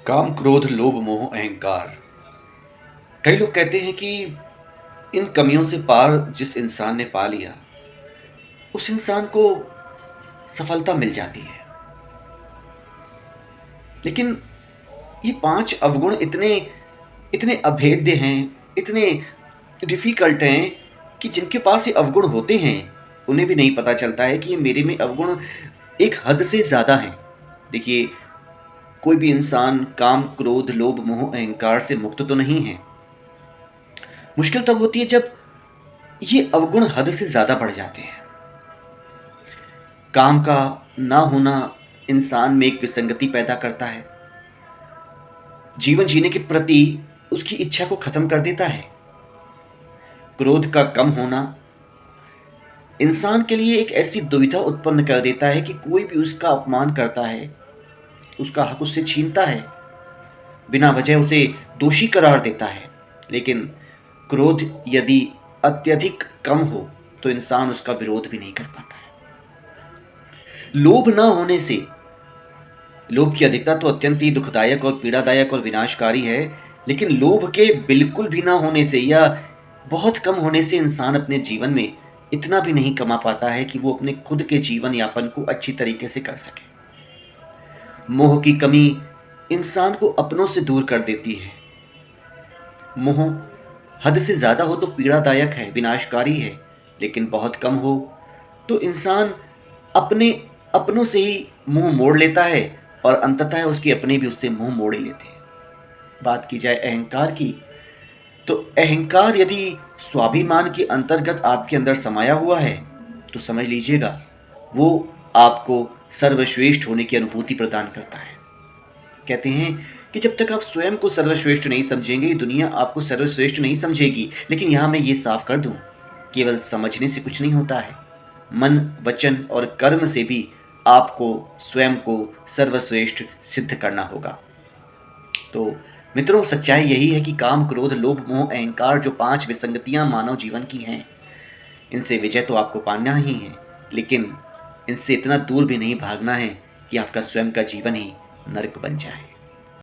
काम, क्रोध, लोभ, मोह, अहंकार। कई लोग कहते हैं कि इन कमियों से पार जिस इंसान ने पा लिया, उस इंसान को सफलता मिल जाती है। लेकिन ये 5 अवगुण इतने इतने अभेद्य हैं, इतने डिफ़िकल्ट हैं कि जिनके पास ये अवगुण होते हैं, उन्हें भी नहीं पता चलता है कि ये मेरे में अवगुण एक हद से ज़्यादा हैं। देखिए, कोई भी इंसान काम, क्रोध, लोभ, मोह, अहंकार से मुक्त तो नहीं है। मुश्किल तब होती है जब ये अवगुण हद से ज़्यादा बढ़ जाते हैं। काम का ना होना इंसान में एक विसंगति पैदा करता है। जीवन जीने के प्रति उसकी इच्छा को खत्म कर देता है। क्रोध का कम होना इंसान के लिए एक ऐसी दुविधा उत्पन्न कर देता है कि कोई भी उसका अपमान करता है, उसका हक उससे छीनता है, बिना वजह उसे दोषी करार देता है। लेकिन क्रोध यदि अत्यधिक कम हो तो इंसान उसका विरोध भी नहीं कर पाता है। लोभ ना होने से, लोभ की अधिकता तो अत्यंत ही दुखदायक और पीड़ादायक और विनाशकारी है, लेकिन लोभ के बिल्कुल भी ना होने से या बहुत कम होने से इंसान अपने जीवन में इतना भी नहीं कमा पाता है कि वो अपने खुद के जीवन यापन को अच्छी तरीके से कर सके। मोह की कमी इंसान को अपनों से दूर कर देती है। मोह हद से ज़्यादा हो तो पीड़ादायक है, विनाशकारी है, लेकिन बहुत कम हो तो इंसान अपने अपनों से ही मुंह मोड़ लेता है और अंततः उसके अपने भी उससे मुंह मोड़ ही लेते हैं। बात की जाए अहंकार की, तो अहंकार यदि स्वाभिमान के अंतर्गत आपके अंदर समाया हुआ है तो समझ लीजिएगा वो आपको सर्वश्रेष्ठ होने की अनुभूति प्रदान करता है। कहते हैं कि जब तक आप स्वयं को सर्वश्रेष्ठ नहीं समझेंगे, दुनिया आपको सर्वश्रेष्ठ नहीं समझेगी। लेकिन यहाँ मैं ये साफ कर दूं, केवल समझने से कुछ नहीं होता है। मन, वचन और कर्म से भी आपको स्वयं को सर्वश्रेष्ठ सिद्ध करना होगा। तो मित्रों, सच्चाई यही है कि काम, क्रोध, लोभ, मोह, अहंकार जो 5 विसंगतियां मानव जीवन की हैं, इनसे विजय तो आपको पाना ही है, लेकिन इनसे इतना दूर भी नहीं भागना है कि आपका स्वयं का जीवन ही नर्क बन जाए।